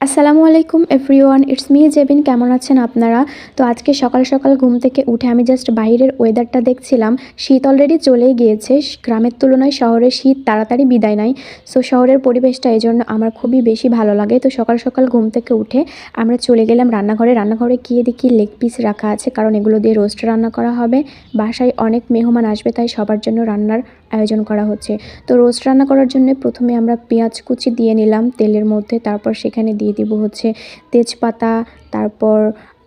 আসসালামু আলাইকুম everyone, it's me Jebin. কেমন আছেন আপনারা? তো আজকে সকাল সকাল ঘুম থেকে উঠে আমি জাস্ট বাইরের ওয়েদারটা দেখছিলাম। শীত অলরেডি চলেই গিয়েছে। গ্রামের তুলনায় শহরে শীত তাড়াতাড়ি বিদায় নেয়। সো শহরের পরিবেশটা এই জন্য আমার খুবই বেশি ভালো লাগে। তো সকাল সকাল ঘুম থেকে উঠে আমরা চলে গেলাম রান্নাঘরে গিয়ে দেখি লেগ পিস রাখা আছে, কারণ এগুলো দিয়ে রোস্ট রান্না করা হবে। বাসায় অনেক মেহমান আসবে, তাই সবার জন্য রান্নার আয়োজন করা হচ্ছে। তো রোস্ট রান্না করার জন্য প্রথমে আমরা পেঁয়াজ কুচি দিয়ে নিলাম তেলের মধ্যে, তারপর সেখানে দিয়ে দিব হচ্ছে তেজপাতা, তারপর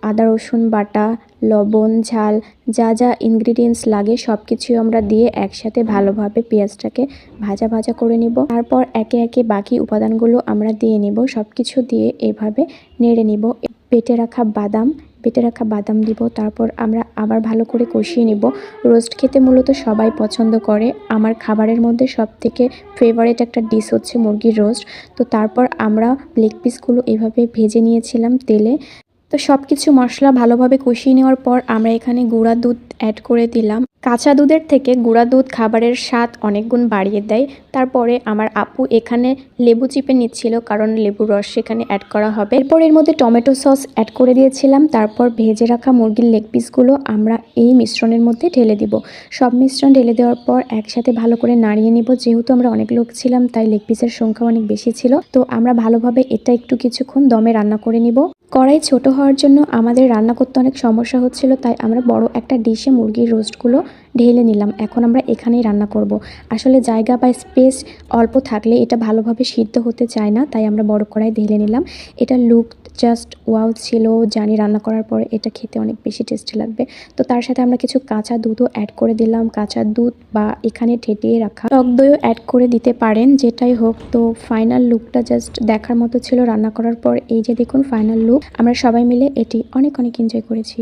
আদা রসুন বাটা, লবণ, ঝাল, যা যা ইনগ্রিডিয়েন্টস লাগে সব কিছুই আমরা দিয়ে একসাথে ভালোভাবে পেঁয়াজটাকে ভাজা ভাজা করে নিব। তারপর একে একে বাকি উপাদানগুলো আমরা দিয়ে নিব। সব কিছু দিয়ে এভাবে নেড়ে নিব। বেটে রাখা বাদাম দিব। তারপর আমরা আবার ভালো করে কষিয়ে নিব। রোস্ট খেতে মূলত সবাই পছন্দ করে। আমার খাবারের মধ্যে সবথেকে ফেভারিট একটা ডিশ হচ্ছে মুরগির রোস্ট। তো তারপর আমরা লেগ পিসগুলো এভাবে ভেজে নিয়েছিলাম তেলে। তো সব কিছু মশলা ভালোভাবে কষিয়ে নেওয়ার পর আমরা এখানে গুঁড়া দুধ অ্যাড করে দিলাম। কাঁচা দুধের থেকে গুঁড়া দুধ খাবারের স্বাদ অনেক গুণ বাড়িয়ে দেয়। তারপরে আমার আপু এখানে লেবু চিপে নিচ্ছিল, কারণ লেবুর রস সেখানে অ্যাড করা হবে। এরপর এর মধ্যে টমেটো সস অ্যাড করে দিয়েছিলাম। তারপর ভেজে রাখা মুরগির লেগ পিসগুলো আমরা এই মিশ্রণের মধ্যে ঢেলে দিব। সব মিশ্রণ ঢেলে দেওয়ার পর একসাথে ভালো করে নাড়িয়ে নিব। যেহেতু আমরা অনেক লোক ছিলাম, তাই লেগ পিসের সংখ্যা অনেক বেশি ছিল। তো আমরা ভালোভাবে এটা একটু কিছুক্ষণ দমে রান্না করে নিব। কড়াই ছোট হওয়ার জন্য আমাদের রান্না করতে অনেক সমস্যা হচ্ছিল, তাই আমরা বড় একটা ডিশে মুরগির রোস্টগুলো ঢেলে নিলাম। এখন আমরা এখানেই রান্না করব। আসলে জায়গা বা স্পেস অল্প থাকলে এটা ভালোভাবে সিদ্ধ হতে চায় না, তাই আমরা বড় কড়াই ঢেলে নিলাম। এটা লুক জাস্ট ওয়াও ছিল। জানি রান্না করার পরে এটা খেতে অনেক বেশি টেস্টি লাগবে। তো তার সাথে আমরা কিছু কাঁচা দুধও অ্যাড করে দিলাম। কাঁচা দুধ বা এখানে ঠেটিয়ে রাখা টক দইও অ্যাড করে দিতে পারেন, যেটাই হোক। তো ফাইনাল লুকটা জাস্ট দেখার মতো ছিল রান্না করার পর। এই যে দেখুন ফাইনাল লুক। আমরা সবাই মিলে এটি অনেক অনেক এনজয় করেছি।